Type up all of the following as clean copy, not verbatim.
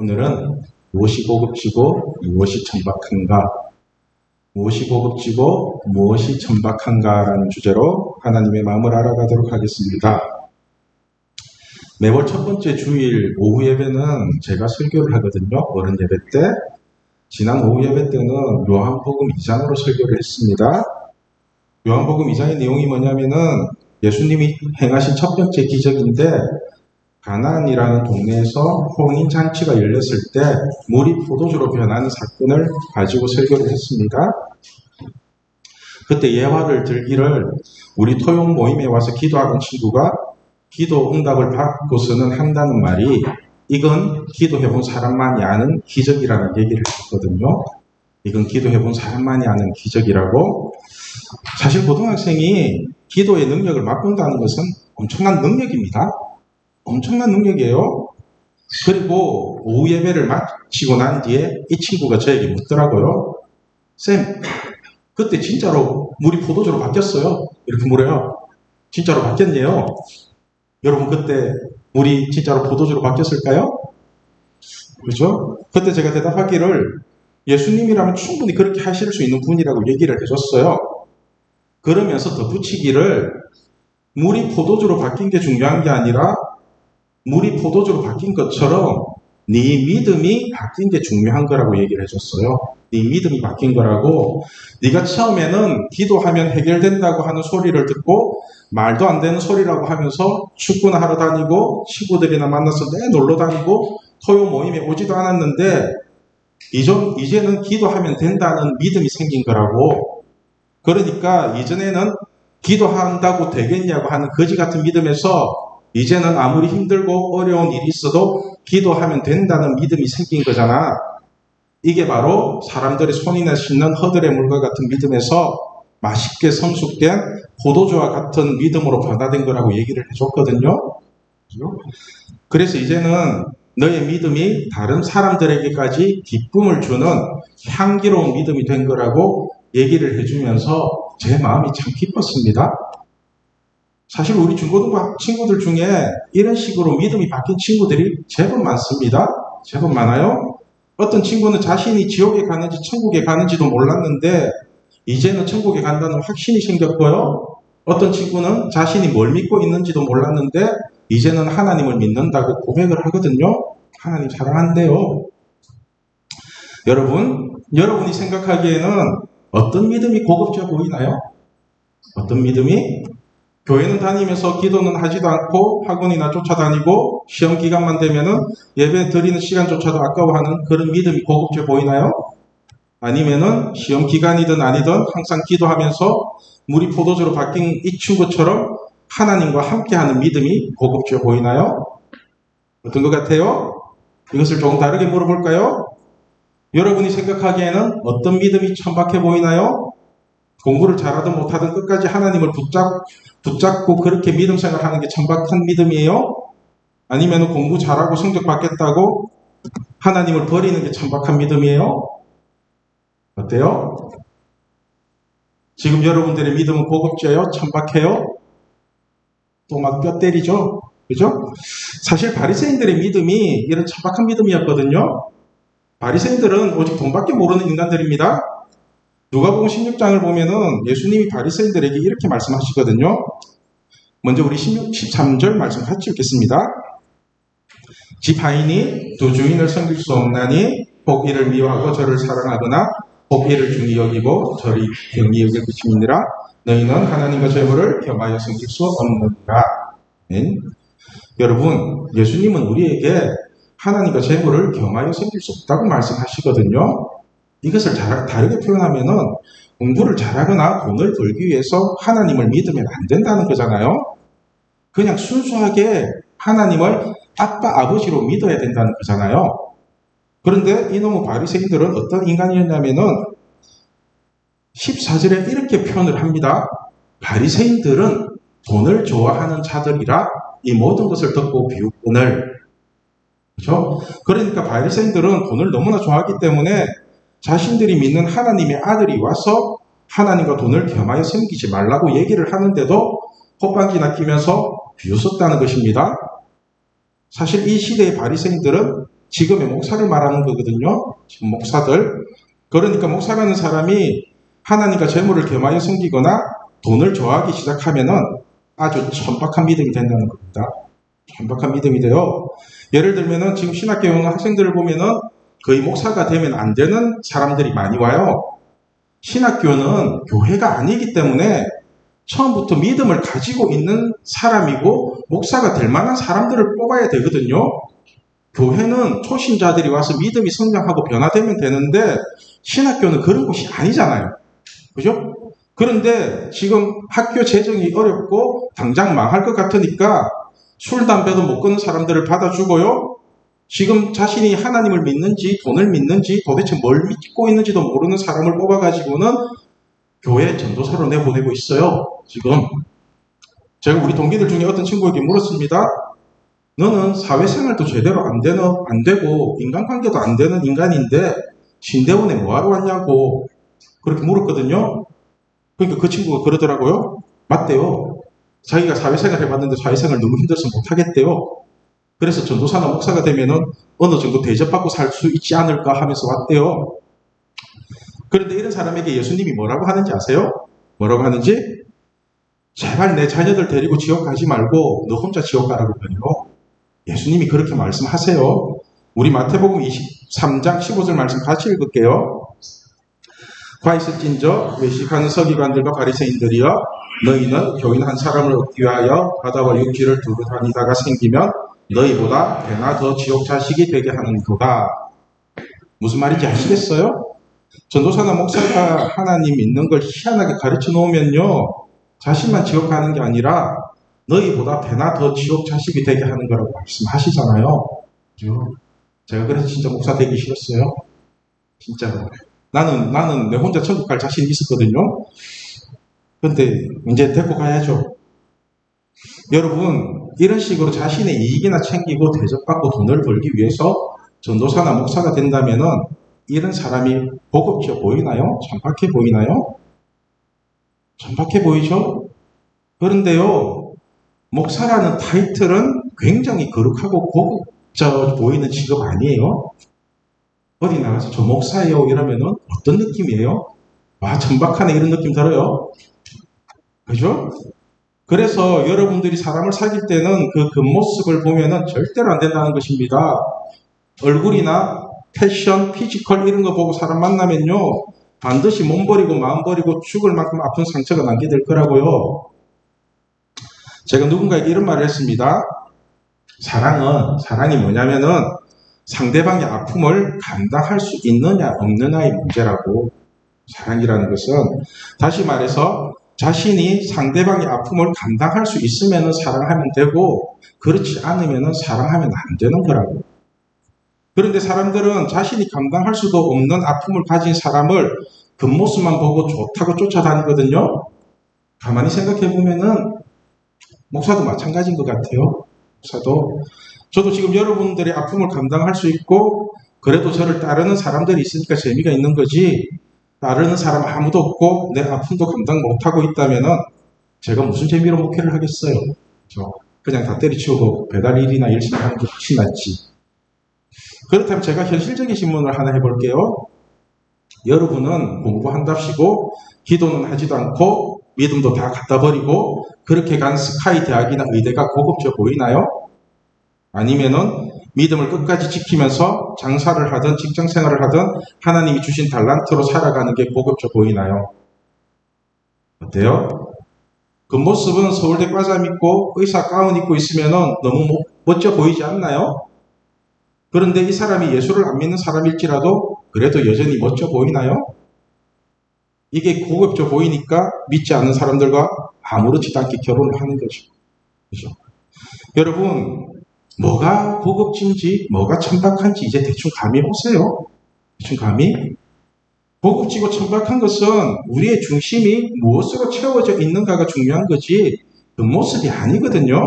오늘은 무엇이 고급지고 무엇이 천박한가, 무엇이 고급지고 무엇이 천박한가라는 주제로 하나님의 마음을 알아가도록 하겠습니다. 매월 첫 번째 주일 오후 예배는 제가 설교를 하거든요. 어른 예배 때. 지난 오후 예배 때는 요한복음 2장으로 설교를 했습니다. 요한복음 2장의 내용이 뭐냐면은 예수님이 행하신 첫 번째 기적인데, 가나안이라는 동네에서 혼인잔치가 열렸을 때 물이 포도주로 변하는 사건을 가지고 설교를 했습니다. 그때 예화를 들기를 우리 토용 모임에 와서 기도하던 친구가 기도 응답을 받고서는 한다는 말이, 이건 기도해본 사람만이 아는 기적이라는 얘기를 했거든요. 이건 기도해본 사람만이 아는 기적이라고. 사실 고등학생이 기도의 능력을 맛본다는 것은 엄청난 능력입니다. 엄청난 능력이에요. 그리고 오후 예배를 마치고 난 뒤에 이 친구가 저에게 묻더라고요. 쌤, 그때 진짜로 물이 포도주로 바뀌었어요. 이렇게 물어요. 진짜로 바뀌었네요. 여러분, 그때 물이 진짜로 포도주로 바뀌었을까요? 그렇죠? 그때 제가 대답하기를 예수님이라면 충분히 그렇게 하실 수 있는 분이라고 얘기를 해줬어요. 그러면서 덧붙이기를 물이 포도주로 바뀐 게 중요한 게 아니라 물이 포도주로 바뀐 것처럼 네 믿음이 바뀐 게 중요한 거라고 얘기를 해줬어요. 네 믿음이 바뀐 거라고. 네가 처음에는 기도하면 해결된다고 하는 소리를 듣고 말도 안 되는 소리라고 하면서 축구나 하러 다니고 친구들이나 만나서 놀러 다니고 토요 모임에 오지도 않았는데 이제는 기도하면 된다는 믿음이 생긴 거라고. 그러니까 이전에는 기도한다고 되겠냐고 하는 거지 같은 믿음에서 이제는 아무리 힘들고 어려운 일이 있어도 기도하면 된다는 믿음이 생긴 거잖아. 이게 바로 사람들의 손이나 씻는 허들의 물과 같은 믿음에서 맛있게 성숙된 포도주와 같은 믿음으로 변화된 거라고 얘기를 해줬거든요. 그래서 이제는 너의 믿음이 다른 사람들에게까지 기쁨을 주는 향기로운 믿음이 된 거라고 얘기를 해주면서 제 마음이 참 기뻤습니다. 사실 우리 중고등부 친구들 중에 이런 식으로 믿음이 바뀐 친구들이 제법 많습니다. 제법 많아요. 어떤 친구는 자신이 지옥에 가는지 천국에 가는지도 몰랐는데 이제는 천국에 간다는 확신이 생겼고요. 어떤 친구는 자신이 뭘 믿고 있는지도 몰랐는데 이제는 하나님을 믿는다고 고백을 하거든요. 하나님 사랑한대요. 여러분이 생각하기에는 어떤 믿음이 고급져 보이나요? 어떤 믿음이? 교회는 다니면서 기도는 하지도 않고 학원이나 쫓아다니고 시험 기간만 되면은 예배 드리는 시간조차도 아까워하는 그런 믿음이 고급져 보이나요? 아니면은 시험 기간이든 아니든 항상 기도하면서 물이 포도주로 바뀐 이 친구처럼 하나님과 함께하는 믿음이 고급져 보이나요? 어떤 것 같아요? 이것을 조금 다르게 물어볼까요? 여러분이 생각하기에는 어떤 믿음이 천박해 보이나요? 공부를 잘하든 못하든 끝까지 하나님을 붙잡고 그렇게 믿음 생활하는 게 천박한 믿음이에요? 아니면 공부 잘하고 성적 받겠다고 하나님을 버리는 게 천박한 믿음이에요? 어때요? 지금 여러분들의 믿음은 고급져요? 천박해요? 또 막 뼈 때리죠? 그죠? 사실 바리새인들의 믿음이 이런 천박한 믿음이었거든요. 바리새인들은 오직 돈밖에 모르는 인간들입니다. 누가복음 16장을 보면은 예수님이 바리새인들에게 이렇게 말씀하시거든요. 먼저 우리 13절 말씀 같이 읽겠습니다. 집 하인이 두 주인을 섬길 수 없나니 혹 이를 미워하고 저를 사랑하거나 혹 이를 중히 여기고 저를 경히 여길 것임이니라. 너희는 하나님과 재물을 겸하여 섬길 수 없느니라. 여러분, 예수님은 우리에게 하나님과 재물을 겸하여 섬길 수 없다고 말씀하시거든요. 이것을 다르게 표현하면은 공부를 잘하거나 돈을 벌기 위해서 하나님을 믿으면 안 된다는 거잖아요. 그냥 순수하게 하나님을 아빠, 아버지로 믿어야 된다는 거잖아요. 그런데 이놈의 바리새인들은 어떤 인간이었냐면은 14절에 이렇게 표현을 합니다. 바리새인들은 돈을 좋아하는 자들이라 이 모든 것을 듣고 비웃거늘. 그렇죠? 그러니까 바리새인들은 돈을 너무나 좋아하기 때문에 자신들이 믿는 하나님의 아들이 와서 하나님과 돈을 겸하여 섬기지 말라고 얘기를 하는데도 콧방귀나 끼면서 비웃었다는 것입니다. 사실 이 시대의 바리새인들은 지금의 목사를 말하는 거거든요. 지금 목사들. 그러니까 목사라는 사람이 하나님과 재물을 겸하여 섬기거나 돈을 좋아하기 시작하면은 아주 천박한 믿음이 된다는 겁니다. 천박한 믿음이 돼요. 예를 들면은 지금 신학교에 오는 학생들을 보면은 거의 목사가 되면 안 되는 사람들이 많이 와요. 신학교는 교회가 아니기 때문에 처음부터 믿음을 가지고 있는 사람이고 목사가 될 만한 사람들을 뽑아야 되거든요. 교회는 초신자들이 와서 믿음이 성장하고 변화되면 되는데 신학교는 그런 곳이 아니잖아요. 그죠? 그런데 지금 학교 재정이 어렵고 당장 망할 것 같으니까 술, 담배도 못 끊는 사람들을 받아주고요. 지금 자신이 하나님을 믿는지 돈을 믿는지 도대체 뭘 믿고 있는지도 모르는 사람을 뽑아가지고는 교회 전도사로 내보내고 있어요. 지금 제가 우리 동기들 중에 어떤 친구에게 물었습니다. 너는 사회생활도 제대로 안 되고 인간관계도 안 되는 인간인데 신대원에 뭐하러 왔냐고 그렇게 물었거든요. 그러니까 그 친구가 그러더라고요. 맞대요. 자기가 사회생활 해봤는데 사회생활 너무 힘들어서 못하겠대요. 그래서 전도사나 목사가 되면은 어느 정도 대접받고 살 수 있지 않을까 하면서 왔대요. 그런데 이런 사람에게 예수님이 뭐라고 하는지 아세요? 뭐라고 하는지? 제발 내 자녀들 데리고 지옥 가지 말고 너 혼자 지옥 가라고 해요. 예수님이 그렇게 말씀하세요. 우리 마태복음 23장 15절 말씀 같이 읽을게요. 화 있을진저 외식하는 서기관들과 바리새인들이여 너희는 교인 한 사람을 얻기 위하여 바다와 육지를 두루 다니다가 생기면 너희보다 배나 더 지옥 자식이 되게 하는도다. 무슨 말인지 아시겠어요? 전도사나 목사가 하나님 믿는 걸 희한하게 가르쳐 놓으면요 자신만 지옥 가는 게 아니라 너희보다 배나 더 지옥 자식이 되게 하는 거라고 말씀하시잖아요. 제가 그래서 진짜 목사 되기 싫었어요. 진짜로. 나는 내 혼자 천국 갈 자신이 있었거든요. 근데 이제 데리고 가야죠. 여러분 이런 식으로 자신의 이익이나 챙기고 대접받고 돈을 벌기 위해서 전도사나 목사가 된다면은 이런 사람이 고급져 보이나요? 천박해 보이나요? 천박해 보이죠? 그런데요 목사라는 타이틀은 굉장히 거룩하고 고급져 보이는 직업 아니에요? 어디 나가서 저 목사예요 이러면은 어떤 느낌이에요? 와 천박하네 이런 느낌 들어요. 그죠? 그래서 여러분들이 사람을 사귈 때는 그 겉모습을 보면은 절대로 안 된다는 것입니다. 얼굴이나 패션, 피지컬 이런 거 보고 사람 만나면요 반드시 몸 버리고 마음 버리고 죽을 만큼 아픈 상처가 남게 될 거라고요. 제가 누군가에게 이런 말을 했습니다. 사랑이 뭐냐면은 상대방의 아픔을 감당할 수 있느냐 없느냐의 문제라고. 사랑이라는 것은 다시 말해서 자신이 상대방의 아픔을 감당할 수 있으면 사랑하면 되고 그렇지 않으면 사랑하면 안 되는 거라고. 그런데 사람들은 자신이 감당할 수도 없는 아픔을 가진 사람을 겉모습만 보고 좋다고 쫓아다니거든요. 가만히 생각해보면은 목사도 마찬가지인 것 같아요. 저도 지금 여러분들의 아픔을 감당할 수 있고 그래도 저를 따르는 사람들이 있으니까 재미가 있는 거지 따르는 사람 아무도 없고 내 아픔도 감당 못하고 있다면 제가 무슨 재미로 목회를 하겠어요. 그냥 다 때려치우고 배달 일이나 열심히 하는 게 훨씬 낫지. 그렇다면 제가 현실적인 질문을 하나 해볼게요. 여러분은 공부한답시고 기도는 하지도 않고 믿음도 다 갖다 버리고 그렇게 간 스카이 대학이나 의대가 고급져 보이나요? 아니면은 믿음을 끝까지 지키면서 장사를 하든 직장생활을 하든 하나님이 주신 달란트로 살아가는 게 고급져 보이나요? 어때요? 그 모습은 서울대 과잠 입고 의사 가운 입고 있으면은 너무 멋져 보이지 않나요? 그런데 이 사람이 예수를 안 믿는 사람일지라도 그래도 여전히 멋져 보이나요? 이게 고급져 보이니까 믿지 않는 사람들과 아무렇지도 않게 결혼을 하는 거죠. 그죠? 여러분, 뭐가 고급진지, 뭐가 천박한지 이제 대충 감이 오세요? 대충 감이? 고급지고 천박한 것은 우리의 중심이 무엇으로 채워져 있는가가 중요한 거지, 그 모습이 아니거든요.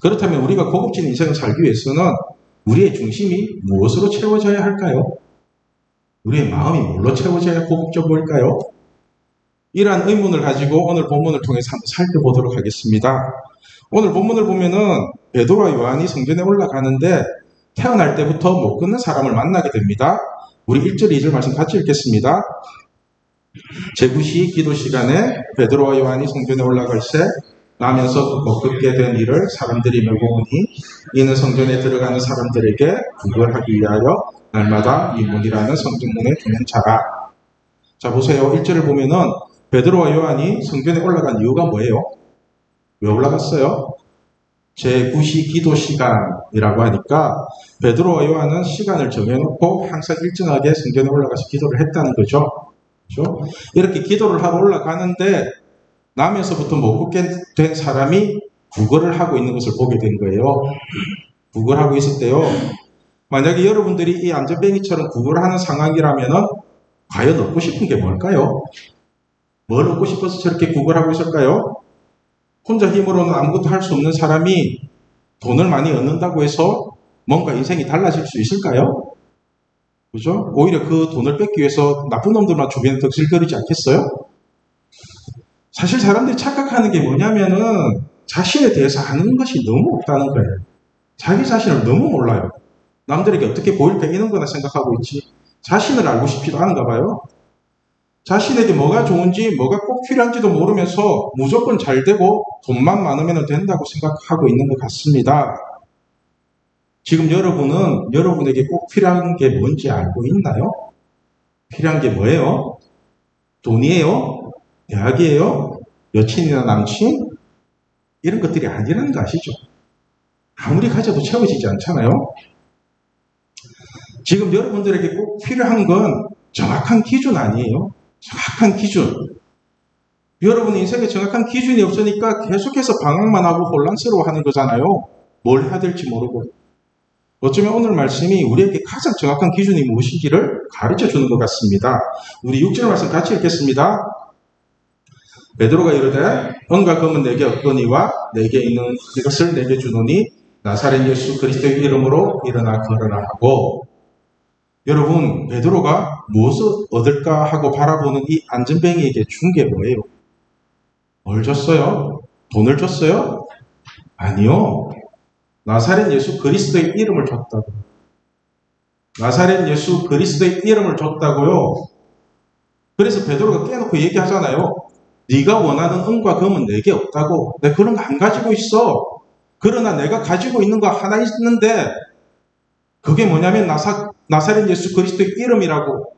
그렇다면 우리가 고급진 인생을 살기 위해서는 우리의 중심이 무엇으로 채워져야 할까요? 우리의 마음이 뭘로 채워져야 고급져 보일까요? 이러한 의문을 가지고 오늘 본문을 통해서 한번 살펴보도록 하겠습니다. 오늘 본문을 보면은 베드로와 요한이 성전에 올라가는데 태어날 때부터 못 끊는 사람을 만나게 됩니다. 우리 1절, 2절 말씀 같이 읽겠습니다. 제9시 기도 시간에 베드로와 요한이 성전에 올라갈 때 나면서 못 끊게 된 일을 사람들이 메고오니 이는 성전에 들어가는 사람들에게 구걸하기 위하여 날마다 이 문이라는 성전문에 두는 자라. 자, 보세요. 1절을 보면은 베드로와 요한이 성전에 올라간 이유가 뭐예요? 왜 올라갔어요? 제9시 기도 시간이라고 하니까 베드로와 요한은 시간을 정해놓고 항상 일정하게 성전에 올라가서 기도를 했다는 거죠. 그렇죠? 이렇게 기도를 하고 올라가는데 남에서부터 못 걷게 된 사람이 구걸을 하고 있는 것을 보게 된 거예요. 구걸하고 있을 때요. 만약에 여러분들이 이 안전뱅이처럼 구걸하는 상황이라면은 과연 얻고 싶은 게 뭘까요? 뭘 얻고 싶어서 저렇게 구걸하고 있을까요? 혼자 힘으로는 아무것도 할 수 없는 사람이 돈을 많이 얻는다고 해서 뭔가 인생이 달라질 수 있을까요? 그죠? 오히려 그 돈을 뺏기 위해서 나쁜 놈들만 주변에 덕질거리지 않겠어요? 사실 사람들이 착각하는 게 뭐냐면은 자신에 대해서 아는 것이 너무 없다는 거예요. 자기 자신을 너무 몰라요. 남들에게 어떻게 보일까 이런 거나 생각하고 있지 자신을 알고 싶지도 않은가 봐요. 자신에게 뭐가 좋은지 뭐가 꼭 필요한지도 모르면서 무조건 잘 되고 돈만 많으면 된다고 생각하고 있는 것 같습니다. 지금 여러분은 여러분에게 꼭 필요한 게 뭔지 알고 있나요? 필요한 게 뭐예요? 돈이에요? 대학이에요? 여친이나 남친? 이런 것들이 아니라는 거 아시죠? 아무리 가져도 채워지지 않잖아요? 지금 여러분들에게 꼭 필요한 건 정확한 기준 아니에요. 정확한 기준. 여러분 인생에 정확한 기준이 없으니까 계속해서 방황만 하고 혼란스러워하는 거잖아요. 뭘 해야 될지 모르고. 어쩌면 오늘 말씀이 우리에게 가장 정확한 기준이 무엇인지를 가르쳐 주는 것 같습니다. 우리 6절 말씀 같이 읽겠습니다. 베드로가 이르되 은과 금은 내게 없거니와 내게 있는 이것을 내게 주노니 나사렛 예수 그리스도의 이름으로 일어나 걸으라 하고. 여러분 베드로가 무엇을 얻을까 하고 바라보는 이 안전뱅이에게 준 게 뭐예요? 뭘 줬어요? 돈을 줬어요? 아니요. 나사렛 예수 그리스도의 이름을 줬다고. 나사렛 예수 그리스도의 이름을 줬다고요. 그래서 베드로가 깨놓고 얘기하잖아요. 네가 원하는 은과 금은 내게 없다고. 내가 그런 거 안 가지고 있어. 그러나 내가 가지고 있는 거 하나 있는데 그게 뭐냐면 나사렛 예수 그리스도의 이름이라고.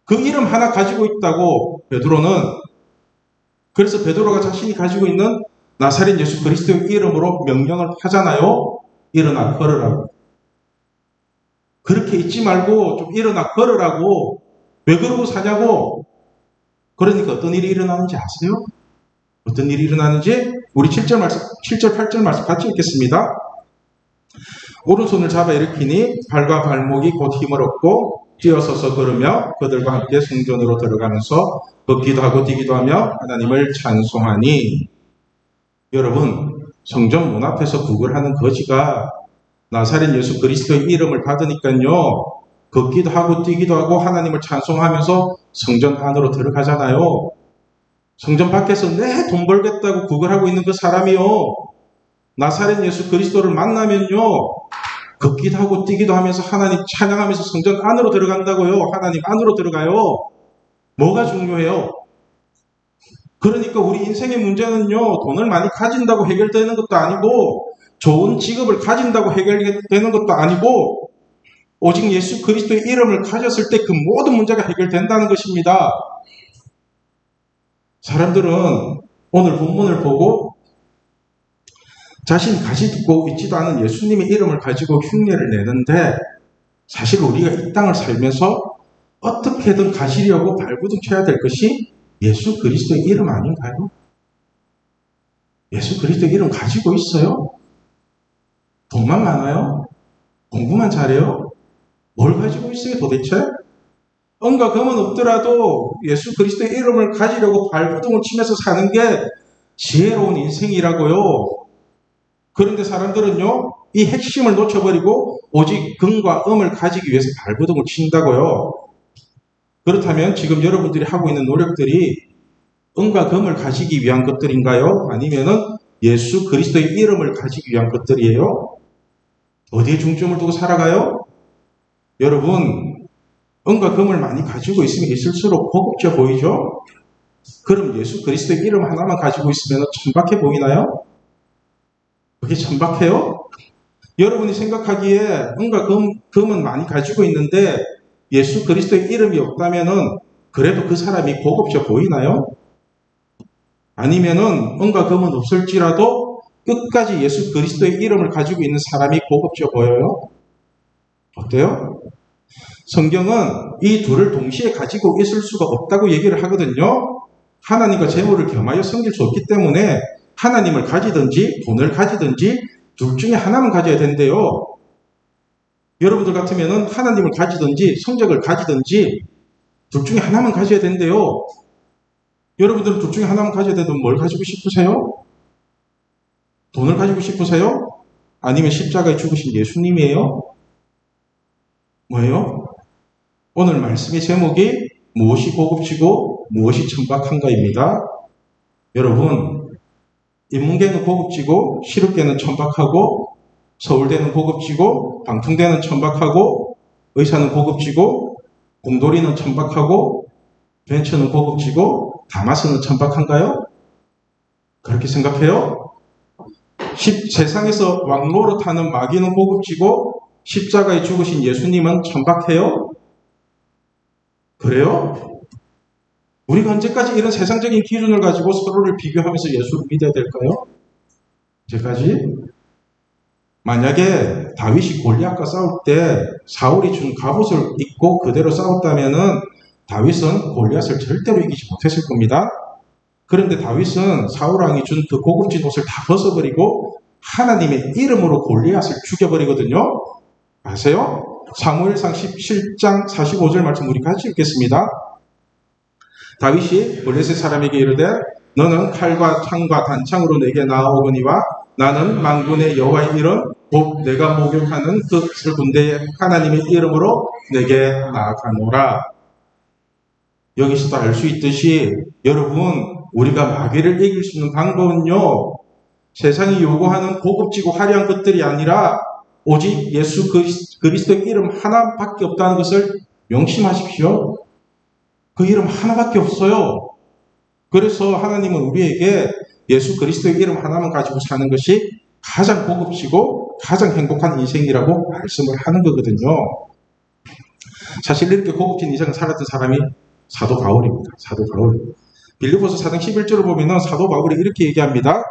그 이름 하나 가지고 있다고 베드로는. 그래서 베드로가 자신이 가지고 있는 나사렛 예수 그리스도의 이름으로 명령을 하잖아요. 일어나 걸으라고. 그렇게 있지 말고 좀 일어나 걸으라고. 왜 그러고 사냐고. 그러니까 어떤 일이 일어나는지 아세요? 어떤 일이 일어나는지 우리 7절, 8절 말씀 같이 읽겠습니다. 오른손을 잡아 일으키니 발과 발목이 곧 힘을 얻고 뛰어서서 걸으며 그들과 함께 성전으로 들어가면서 걷기도 하고 뛰기도 하며 하나님을 찬송하니. 여러분 성전 문 앞에서 구걸하는 거지가 나사렛 예수 그리스도의 이름을 받으니까요. 걷기도 하고 뛰기도 하고 하나님을 찬송하면서 성전 안으로 들어가잖아요. 성전 밖에서 내 돈 벌겠다고 구걸하고 있는 그 사람이요. 나사렛 예수 그리스도를 만나면요. 걷기도 하고 뛰기도 하면서 하나님 찬양하면서 성전 안으로 들어간다고요. 하나님 안으로 들어가요. 뭐가 중요해요? 그러니까 우리 인생의 문제는요. 돈을 많이 가진다고 해결되는 것도 아니고 좋은 직업을 가진다고 해결되는 것도 아니고 오직 예수 그리스도의 이름을 가졌을 때 그 모든 문제가 해결된다는 것입니다. 사람들은 오늘 본문을 보고 자신이 가지고 있지도 않은 예수님의 이름을 가지고 흉내를 내는데 사실 우리가 이 땅을 살면서 어떻게든 가지려고 발부둥 쳐야 될 것이 예수 그리스도의 이름 아닌가요? 예수 그리스도의 이름 가지고 있어요? 돈만 많아요? 공부만 잘해요? 뭘 가지고 있어요 도대체? 은과 금은 없더라도 예수 그리스도의 이름을 가지려고 발부둥을 치면서 사는 게 지혜로운 인생이라고요. 그런데 사람들은요, 이 핵심을 놓쳐버리고 오직 금과 음을 가지기 위해서 발부둥을 친다고요. 그렇다면 지금 여러분들이 하고 있는 노력들이 은과 금을 가지기 위한 것들인가요? 아니면은 예수 그리스도의 이름을 가지기 위한 것들이에요? 어디에 중점을 두고 살아가요? 여러분, 은과 금을 많이 가지고 있으면 있을수록 고급져 보이죠? 그럼 예수 그리스도의 이름 하나만 가지고 있으면 천박해 보이나요? 그게 천박해요? 여러분이 생각하기에 은과 금은 많이 가지고 있는데 예수 그리스도의 이름이 없다면은 그래도 그 사람이 고급져 보이나요? 아니면은 은과 금은 없을지라도 끝까지 예수 그리스도의 이름을 가지고 있는 사람이 고급져 보여요? 어때요? 성경은 이 둘을 동시에 가지고 있을 수가 없다고 얘기를 하거든요. 하나님과 재물을 겸하여 섬길 수 없기 때문에 하나님을 가지든지 돈을 가지든지 둘 중에 하나만 가져야 된대요. 여러분들 같으면은 하나님을 가지든지 성적을 가지든지 둘 중에 하나만 가져야 된대요. 여러분들은 둘 중에 하나만 가져야 되면 뭘 가지고 싶으세요? 돈을 가지고 싶으세요? 아니면 십자가에 죽으신 예수님이에요? 뭐예요? 오늘 말씀의 제목이 무엇이 고급지고 무엇이 천박한가입니다. 여러분, 인문계는 고급지고 시립계는 천박하고 서울대는 고급지고 방통대는 천박하고 의사는 고급지고 공돌이는 천박하고 벤처는 고급지고 다마스는 천박한가요? 그렇게 생각해요? 세상에서 왕노릇하는 마귀는 고급지고 십자가에 죽으신 예수님은 천박해요? 그래요? 우리가 언제까지 이런 세상적인 기준을 가지고 서로를 비교하면서 예수를 믿어야 될까요? 언제까지? 만약에 다윗이 골리앗과 싸울 때 사울이 준 갑옷을 입고 그대로 싸웠다면은 다윗은 골리앗을 절대로 이기지 못했을 겁니다. 그런데 다윗은 사울왕이 준 그 고급진 옷을 다 벗어버리고 하나님의 이름으로 골리앗을 죽여버리거든요. 아세요? 사무엘상 17장 45절 말씀 우리 같이 읽겠습니다. 다윗이 블레셋 사람에게 이르되 너는 칼과 창과 단창으로 내게 나아오거니와 나는 만군의 여호와의 이름 곧 내가 목욕하는 그 군대의 하나님의 이름으로 내게 나아가노라. 여기서도 알 수 있듯이 여러분, 우리가 마귀를 이길 수 있는 방법은요, 세상이 요구하는 고급지고 화려한 것들이 아니라 오직 예수 그리스도의 이름 하나밖에 없다는 것을 명심하십시오. 그 이름 하나밖에 없어요. 그래서 하나님은 우리에게 예수 그리스도의 이름 하나만 가지고 사는 것이 가장 고급지고 가장 행복한 인생이라고 말씀을 하는 거거든요. 사실 이렇게 고급진 인생을 살았던 사람이 사도 바울입니다. 사도 바울. 빌립보서 4장 11절을 보면 사도 바울이 이렇게 얘기합니다.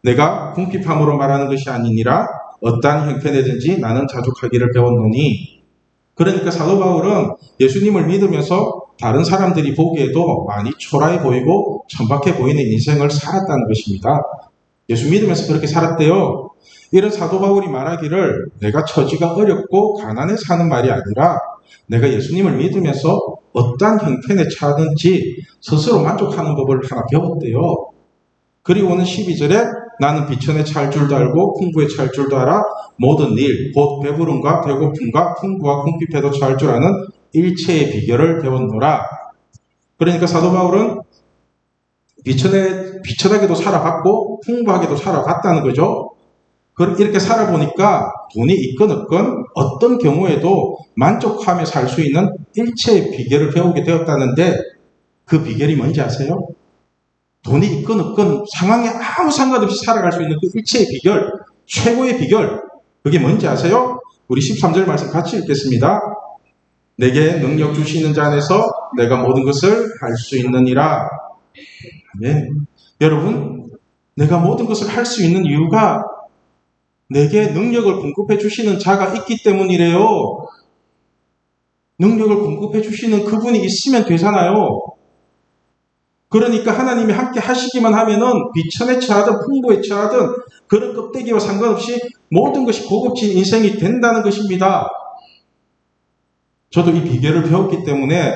내가 궁핍함으로 말하는 것이 아니니라 어떠한 형편에든지 나는 자족하기를 배웠노니. 그러니까 사도 바울은 예수님을 믿으면서 다른 사람들이 보기에도 많이 초라해 보이고 천박해 보이는 인생을 살았다는 것입니다. 예수 믿으면서 그렇게 살았대요. 이런 사도 바울이 말하기를 내가 처지가 어렵고 가난해서 하는 말이 아니라 내가 예수님을 믿으면서 어떠한 형편에 처하든지 스스로 만족하는 법을 하나 배웠대요. 그리고는 12절에 나는 비천에 찰 줄도 알고 풍부에 찰 줄도 알아 모든 일, 곧 배부름과 배고픔과 풍부와 궁핍에도 처할 줄 아는 일체의 비결을 배웠노라. 그러니까 사도 바울은 비천하게도 살아봤고 풍부하게도 살아봤다는 거죠. 이렇게 살아보니까 돈이 있건 없건 어떤 경우에도 만족하며 살 수 있는 일체의 비결을 배우게 되었다는데 그 비결이 뭔지 아세요? 돈이 있건 없건 상황에 아무 상관없이 살아갈 수 있는 그 일체의 비결, 최고의 비결, 그게 뭔지 아세요? 우리 13절 말씀 같이 읽겠습니다. 내게 능력 주시는 자 안에서 내가 모든 것을 할 수 있느니라. 네. 여러분, 내가 모든 것을 할 수 있는 이유가 내게 능력을 공급해 주시는 자가 있기 때문이래요. 능력을 공급해 주시는 그분이 있으면 되잖아요. 그러니까 하나님이 함께 하시기만 하면은 비천에 처하든 풍부에 처하든 그런 껍데기와 상관없이 모든 것이 고급진 인생이 된다는 것입니다. 저도 이 비결을 배웠기 때문에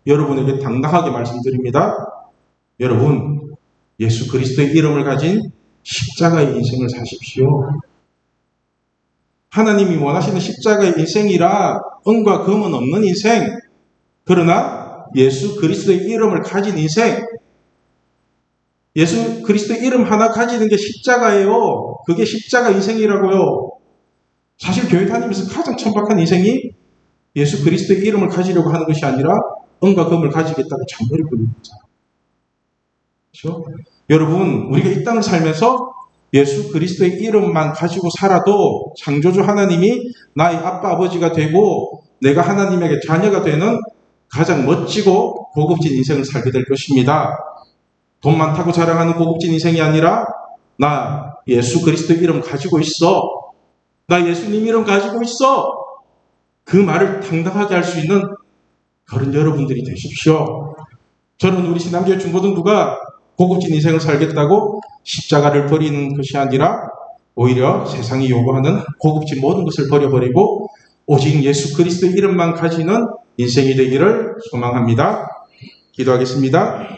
여러분에게 당당하게 말씀드립니다. 여러분, 예수 그리스도의 이름을 가진 십자가의 인생을 사십시오. 하나님이 원하시는 십자가의 인생이라 은과 금은 없는 인생, 그러나 예수 그리스도의 이름을 가진 인생, 예수 그리스도의 이름 하나 가지는 게 십자가예요. 그게 십자가 인생이라고요. 사실 교회 다니면서 가장 천박한 인생이 예수 그리스도의 이름을 가지려고 하는 것이 아니라 은과 금을 가지겠다고 장머리 굴리는 거잖아요. 그렇죠? 여러분, 우리가 이 땅을 살면서 예수 그리스도의 이름만 가지고 살아도 창조주 하나님이 나의 아빠 아버지가 되고 내가 하나님에게 자녀가 되는 가장 멋지고 고급진 인생을 살게 될 것입니다. 돈 많다고 자랑하는 고급진 인생이 아니라 나 예수 그리스도 이름 가지고 있어. 나 예수님 이름 가지고 있어. 그 말을 당당하게 할 수 있는 그런 여러분들이 되십시오. 저는 우리 신앙교회 중고등부가 고급진 인생을 살겠다고 십자가를 버리는 것이 아니라 오히려 세상이 요구하는 고급진 모든 것을 버려버리고 오직 예수 그리스도의 이름만 가지는 인생이 되기를 소망합니다. 기도하겠습니다.